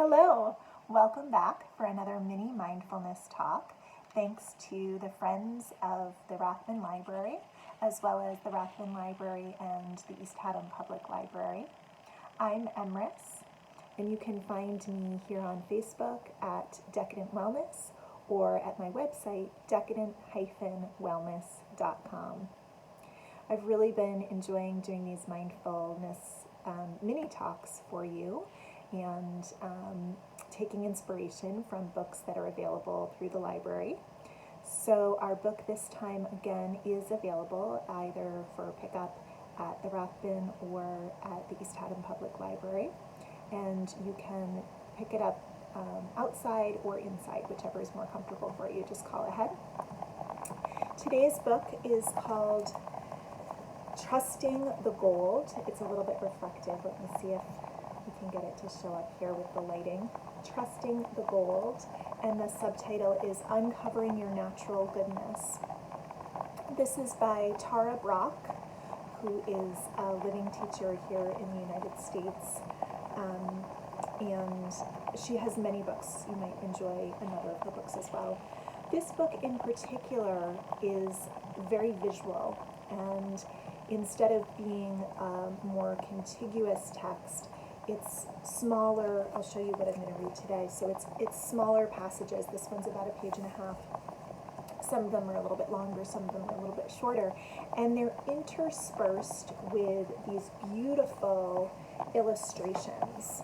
Hello, welcome back for another mini mindfulness talk. Thanks to the friends of the Rathbun Library, as well as the Rathbun Library and the East Haddam Public Library. I'm Emrys, and you can find me here on Facebook at Decadent Wellness or at my website, decadent-wellness.com. I've really been enjoying doing these mindfulness mini talks for you and taking inspiration from books that are available through the library. So our book this time again is available either for pickup at the Rathbun or at the East Haddam Public Library, and you can pick it up outside or inside, whichever is more comfortable for you. Just call ahead. Today's book is called Trusting the Gold. It's a little bit reflective. Let me see if we can get it to show up here with the lighting. Trusting the Gold, and the subtitle is Uncovering Your Natural Goodness. This is by Tara Brock, who is a living teacher here in the United States, and she has many books. You might enjoy another of her books as well. This book in particular is very visual, and instead of being a more contiguous text, it's smaller. I'll show you what I'm going to read today. So it's smaller passages. This one's about a page and a half. Some of them are a little bit longer, some of them are a little bit shorter, and they're interspersed with these beautiful illustrations.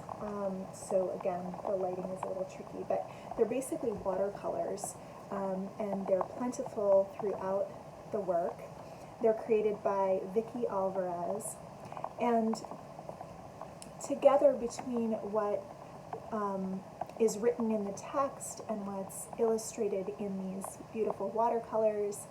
So again, the lighting is a little tricky, but they're basically watercolors, and they're plentiful throughout the work. They're created by Vicky Alvarez, and together between what is written in the text and what's illustrated in these beautiful watercolors,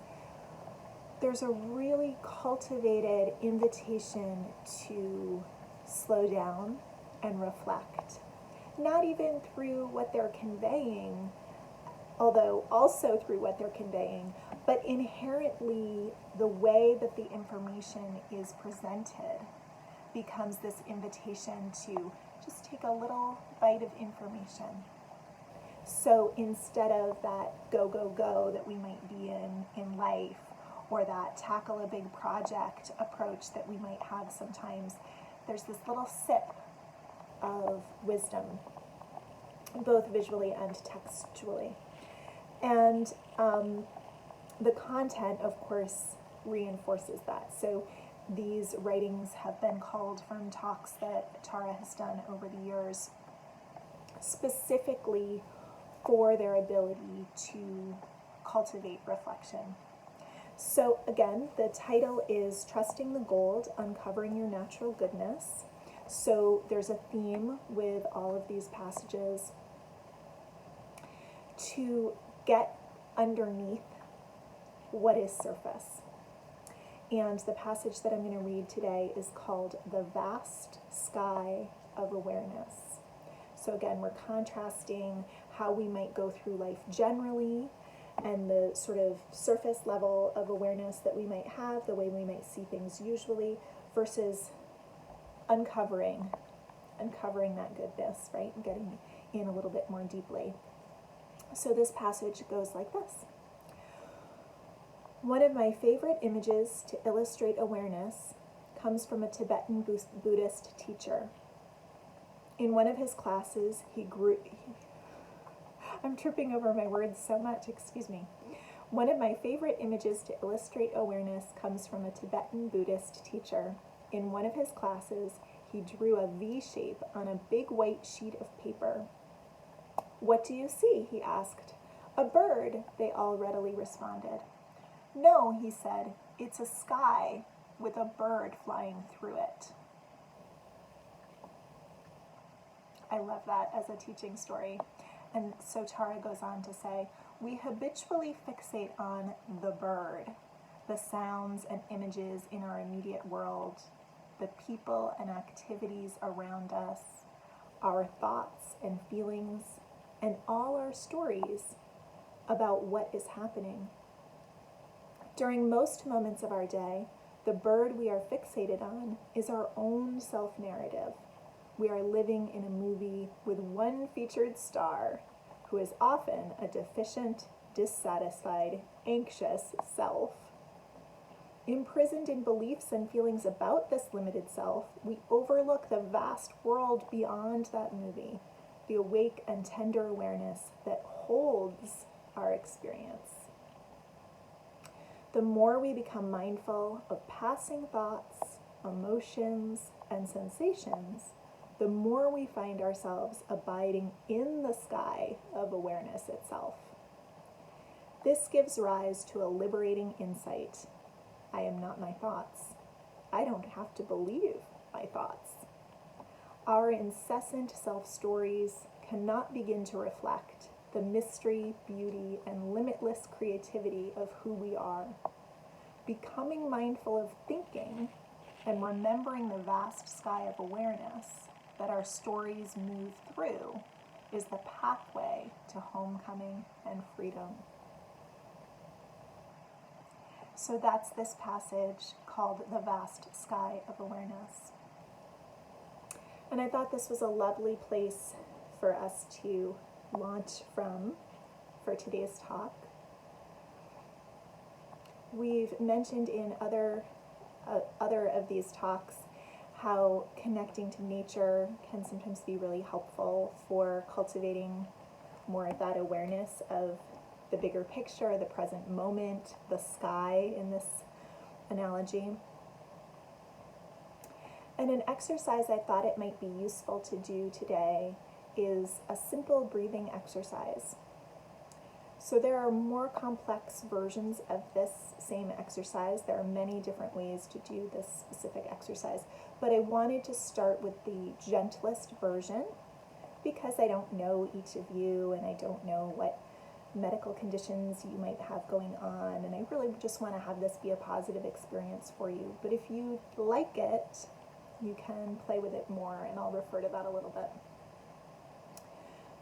there's a really cultivated invitation to slow down and reflect. Not even through what they're conveying, although also through what they're conveying, but inherently the way that the information is presented becomes this invitation to just take a little bite of information. So instead of that go, go, go that we might be in life, or that tackle a big project approach that we might have sometimes, there's this little sip of wisdom, both visually and textually. And the content, of course, reinforces that. So these writings have been culled from talks that Tara has done over the years, specifically for their ability to cultivate reflection. So again, the title is Trusting the Gold, Uncovering Your Natural Goodness. So there's a theme with all of these passages to get underneath what is surface. And the passage that I'm going to read today is called The Vast Sky of Awareness. So again, we're contrasting how we might go through life generally and the sort of surface level of awareness that we might have, the way we might see things usually, versus uncovering that goodness, right? And getting in a little bit more deeply. So this passage goes like this. One of my favorite images to illustrate awareness comes from a Tibetan Buddhist teacher. In one of his classes, I'm tripping over my words so much, excuse me. One of my favorite images to illustrate awareness comes from a Tibetan Buddhist teacher. In one of his classes, he drew a V shape on a big white sheet of paper. "What do you see?" he asked. "A bird," they all readily responded. "No," he said, "it's a sky with a bird flying through it." I love that as a teaching story. And so Tara goes on to say, we habitually fixate on the bird, the sounds and images in our immediate world, the people and activities around us, our thoughts and feelings, and all our stories about what is happening. During most moments of our day, the bird we are fixated on is our own self-narrative, we are living in a movie with one featured star who is often a deficient, dissatisfied, anxious self. Imprisoned in beliefs and feelings about this limited self, we overlook the vast world beyond that movie, the awake and tender awareness that holds our experience. The more we become mindful of passing thoughts, emotions, and sensations, the more we find ourselves abiding in the sky of awareness itself. This gives rise to a liberating insight. I am not my thoughts. I don't have to believe my thoughts. Our incessant self-stories cannot begin to reflect the mystery, beauty, and limitless creativity of who we are. Becoming mindful of thinking and remembering the vast sky of awareness that our stories move through is the pathway to homecoming and freedom. So that's this passage called The Vast Sky of Awareness. And I thought this was a lovely place for us to launch from for today's talk. We've mentioned in other of these talks how connecting to nature can sometimes be really helpful for cultivating more of that awareness of the bigger picture, the present moment, the sky in this analogy. And an exercise I thought it might be useful to do today is a simple breathing exercise. So there are more complex versions of this same exercise. There are many different ways to do this specific exercise, but I wanted to start with the gentlest version because I don't know each of you and I don't know what medical conditions you might have going on, and I really just want to have this be a positive experience for you. But if you like it, you can play with it more, and I'll refer to that a little bit.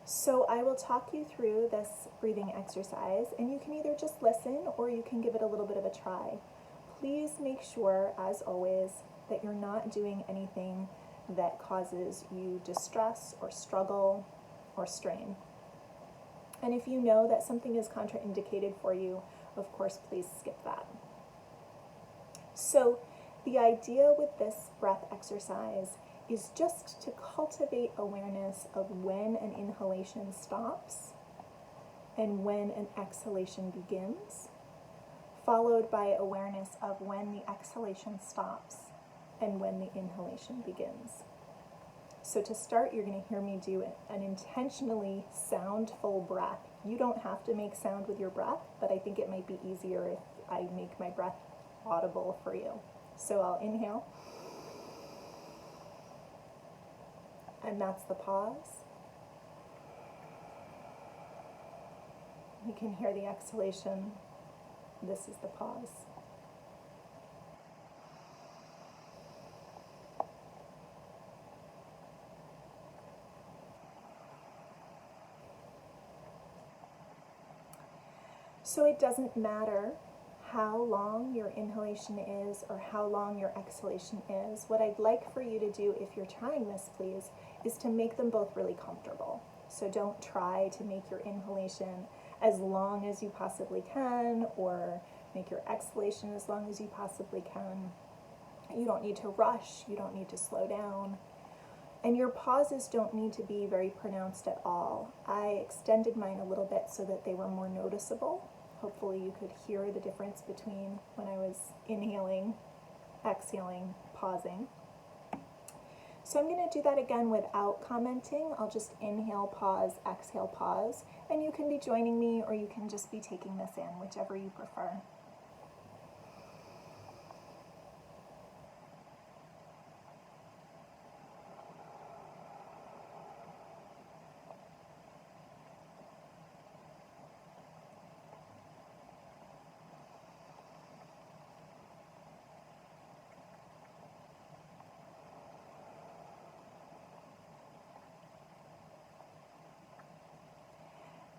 So I will talk you through this breathing exercise, and you can either just listen or you can give it a little bit of a try. Please make sure, as always, that you're not doing anything that causes you distress or struggle or strain. And if you know that something is contraindicated for you, of course, please skip that. So the idea with this breath exercise is just to cultivate awareness of when an inhalation stops and when an exhalation begins, followed by awareness of when the exhalation stops and when the inhalation begins. So to start, you're going to hear me do an intentionally soundful breath. You don't have to make sound with your breath, but I think it might be easier if I make my breath audible for you. So I'll inhale. And that's the pause. You can hear the exhalation. This is the pause. So it doesn't matter how long your inhalation is or how long your exhalation is. What I'd like for you to do, if you're trying this, please, is to make them both really comfortable. So don't try to make your inhalation as long as you possibly can or make your exhalation as long as you possibly can. You don't need to rush. You don't need to slow down. And your pauses don't need to be very pronounced at all. I extended mine a little bit so that they were more noticeable. Hopefully you could hear the difference between when I was inhaling, exhaling, pausing. So I'm going to do that again without commenting. I'll just inhale, pause, exhale, pause. And you can be joining me or you can just be taking this in, whichever you prefer.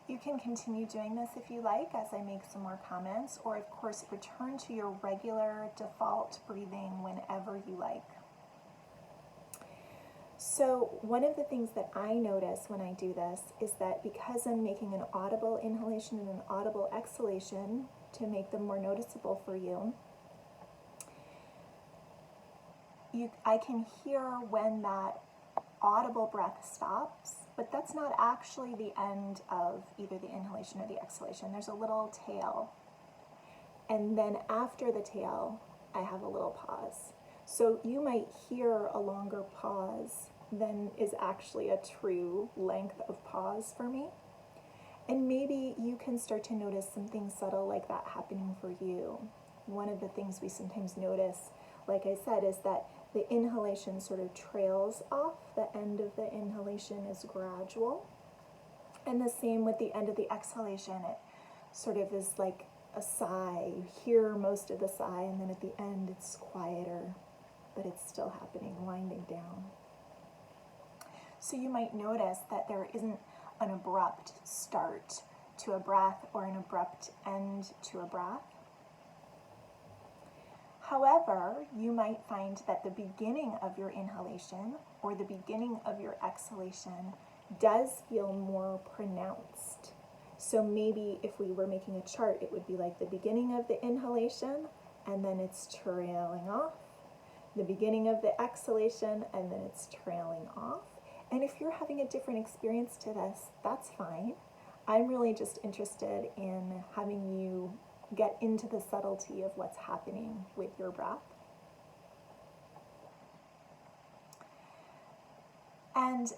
You can continue doing this if you like as I make some more comments, or of course return to your regular default breathing whenever you like. So one of the things that I notice when I do this is that because I'm making an audible inhalation and an audible exhalation to make them more noticeable for you, I can hear when that audible breath stops, but that's not actually the end of either the inhalation or the exhalation. There's a little tail. And then after the tail, I have a little pause. So you might hear a longer pause than is actually a true length of pause for me. And maybe you can start to notice something subtle like that happening for you. One of the things we sometimes notice, like I said, is that the inhalation sort of trails off. The end of the inhalation is gradual. And the same with the end of the exhalation. It sort of is like a sigh. You hear most of the sigh, and then at the end it's quieter, but it's still happening, winding down. So you might notice that there isn't an abrupt start to a breath or an abrupt end to a breath. However, you might find that the beginning of your inhalation or the beginning of your exhalation does feel more pronounced. So maybe if we were making a chart, it would be like the beginning of the inhalation and then it's trailing off, the beginning of the exhalation and then it's trailing off. And if you're having a different experience to this, that's fine. I'm really just interested in having you get into the subtlety of what's happening with your breath. And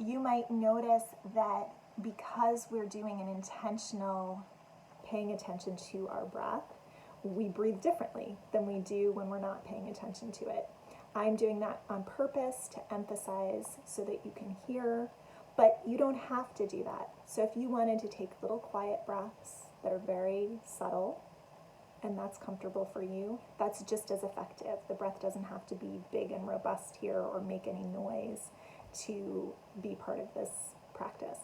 you might notice that because we're doing an intentional paying attention to our breath, we breathe differently than we do when we're not paying attention to it. I'm doing that on purpose to emphasize so that you can hear, but you don't have to do that. So if you wanted to take little quiet breaths that are very subtle and that's comfortable for you, that's just as effective. The breath doesn't have to be big and robust here or make any noise to be part of this practice.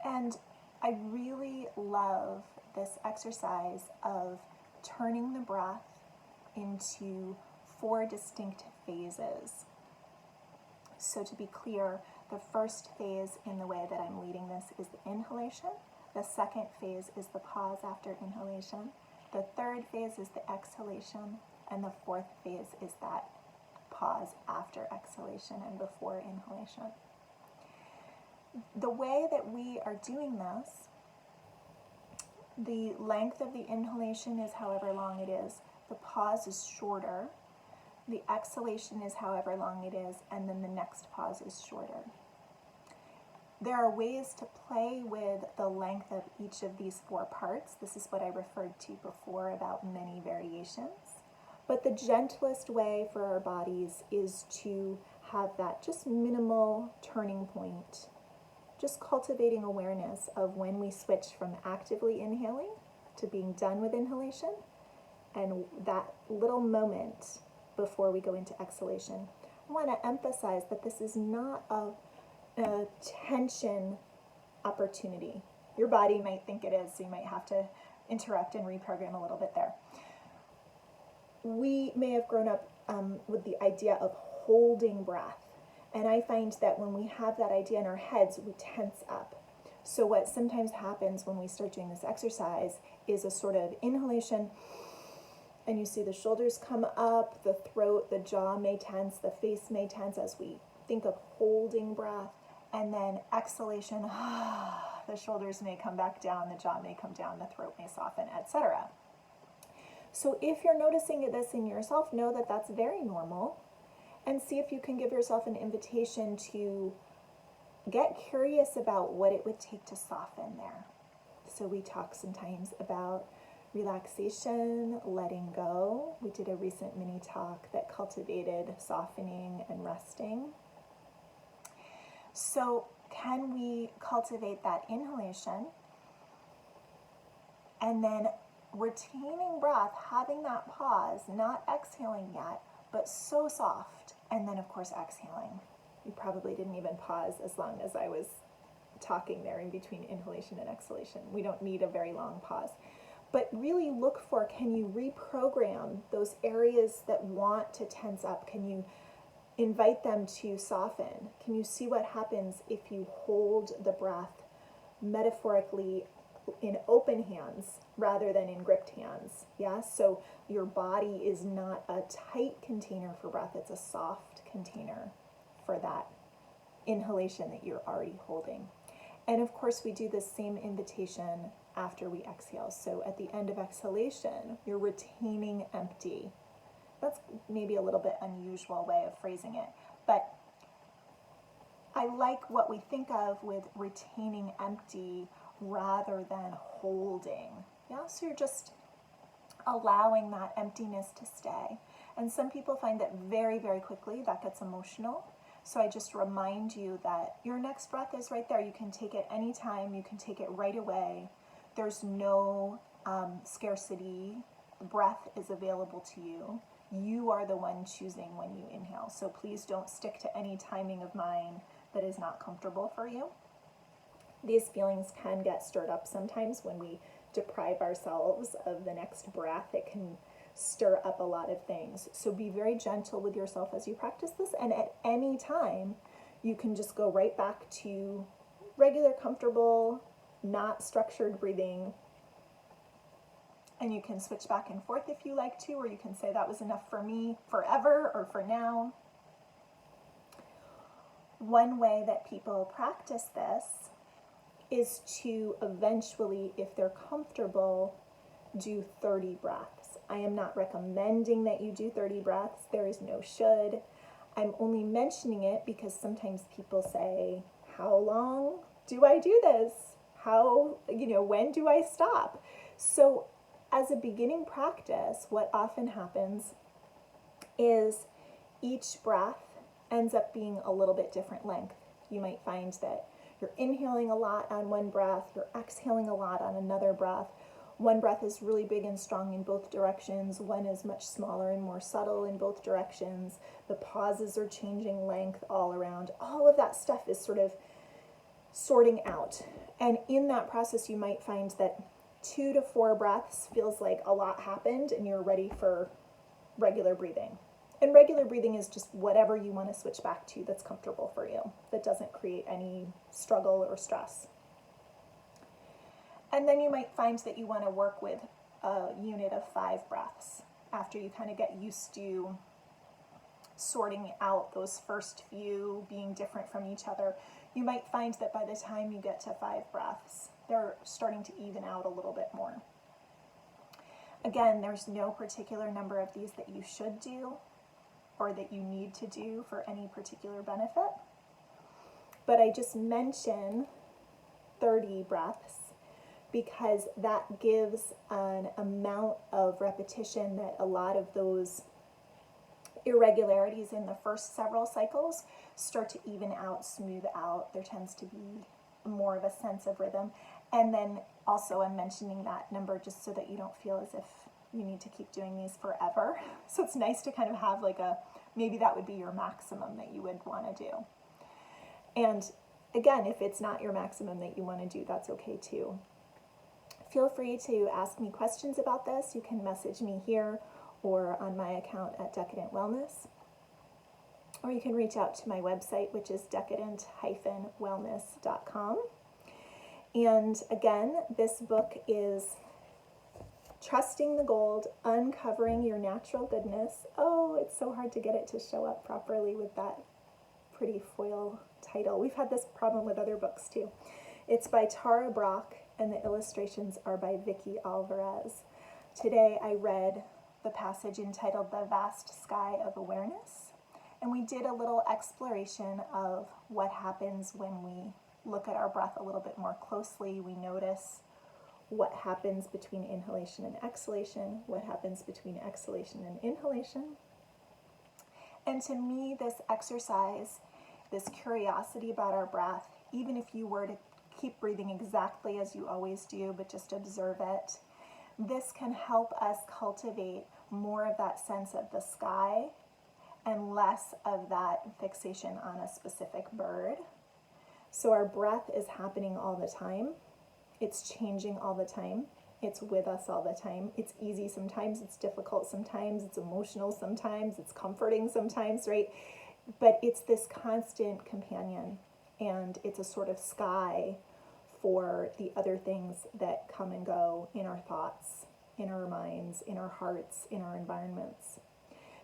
And I really love this exercise of turning the breath into 4 distinct phases. So to be clear, the first phase in the way that I'm leading this is the inhalation. The second phase is the pause after inhalation. The third phase is the exhalation. And the fourth phase is that pause after exhalation and before inhalation. The way that we are doing this, the length of the inhalation is however long it is. The pause is shorter. The exhalation is however long it is, and then the next pause is shorter. There are ways to play with the length of each of these 4 parts. This is what I referred to before about many variations. But the gentlest way for our bodies is to have that just minimal turning point, just cultivating awareness of when we switch from actively inhaling to being done with inhalation, and that little moment before we go into exhalation. I want to emphasize that this is not a tension opportunity. Your body might think it is, so you might have to interrupt and reprogram a little bit there. We may have grown up with the idea of holding breath, and I find that when we have that idea in our heads, we tense up. So what sometimes happens when we start doing this exercise is a sort of inhalation, and you see the shoulders come up, the throat, the jaw may tense, the face may tense as we think of holding breath, and then exhalation, the shoulders may come back down, the jaw may come down, the throat may soften, etc. So if you're noticing this in yourself, know that that's very normal, and see if you can give yourself an invitation to get curious about what it would take to soften there. So we talk sometimes about relaxation, letting go. We did a recent mini talk that cultivated softening and resting. So can we cultivate that inhalation and then retaining breath, having that pause, not exhaling yet, but so soft, and then of course exhaling. You probably didn't even pause as long as I was talking there in between inhalation and exhalation. We don't need a very long pause. But really look for, can you reprogram those areas that want to tense up? Can you invite them to soften? Can you see what happens if you hold the breath metaphorically in open hands rather than in gripped hands? Yeah, so your body is not a tight container for breath, it's a soft container for that inhalation that you're already holding. And of course, we do the same invitation after we exhale. So at the end of exhalation, you're retaining empty. That's maybe a little bit unusual way of phrasing it, but I like what we think of with retaining empty rather than holding. Yeah, so you're just allowing that emptiness to stay. And some people find that very, very quickly that gets emotional. So I just remind you that your next breath is right there. You can take it anytime. You can take it right away. There's no scarcity. The breath is available to you. You are the one choosing when you inhale. So please don't stick to any timing of mine that is not comfortable for you. These feelings can get stirred up sometimes when we deprive ourselves of the next breath. It can stir up a lot of things. So be very gentle with yourself as you practice this, and at any time you can just go right back to regular, comfortable, not structured breathing, and you can switch back and forth if you like to, or you can say that was enough for me forever or for now. One way that people practice this is to eventually, if they're comfortable, do 30 breaths. I am not recommending that you do 30 breaths. There is no should. I'm only mentioning it because sometimes people say, how long do I do this? When do I stop? So as a beginning practice, what often happens is each breath ends up being a little bit different length. You might find that you're inhaling a lot on one breath, you're exhaling a lot on another breath. One breath is really big and strong in both directions. One is much smaller and more subtle in both directions. The pauses are changing length all around. All of that stuff is sort of sorting out. And in that process, you might find that 2 to 4 breaths feels like a lot happened and you're ready for regular breathing. And regular breathing is just whatever you want to switch back to that's comfortable for you, that doesn't create any struggle or stress. And then you might find that you want to work with a unit of 5 breaths after you kind of get used to sorting out those first few being different from each other. You might find that by the time you get to 5 breaths, they're starting to even out a little bit more. Again, there's no particular number of these that you should do or that you need to do for any particular benefit. But I just mention 30 breaths because that gives an amount of repetition that a lot of those irregularities in the first several cycles start to even out, smooth out. There tends to be more of a sense of rhythm. And then also I'm mentioning that number just so that you don't feel as if you need to keep doing these forever. So it's nice to kind of have maybe that would be your maximum that you would want to do. And again, if it's not your maximum that you want to do, that's okay too. Feel free to ask me questions about this. You can message me here or on my account at Decadent Wellness. Or you can reach out to my website, which is decadent-wellness.com. And again, this book is Trusting the Gold, Uncovering Your Natural Goodness. Oh, it's so hard to get it to show up properly with that pretty foil title. We've had this problem with other books too. It's by Tara Brach, and the illustrations are by Vicky Alvarez. Today I read the passage entitled The Vast Sky of Awareness, and we did a little exploration of what happens when we look at our breath a little bit more closely. We notice what happens between inhalation and exhalation, what happens between exhalation and inhalation. And to me, this exercise, this curiosity about our breath, even if you were to keep breathing exactly as you always do, but just observe it, this can help us cultivate more of that sense of the sky and less of that fixation on a specific bird. So our breath is happening all the time. It's changing all the time. It's with us all the time. It's easy sometimes, it's difficult sometimes, it's emotional sometimes, it's comforting sometimes, right? But it's this constant companion, and it's a sort of sky for the other things that come and go in our thoughts, in our minds, in our hearts, in our environments.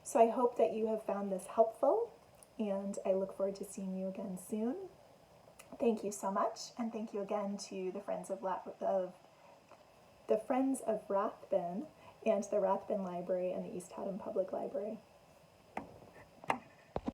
So I hope that you have found this helpful, and I look forward to seeing you again soon. Thank you so much, and thank you again to the Friends of Rathbun and the Rathbun Library and the East Haddam Public Library.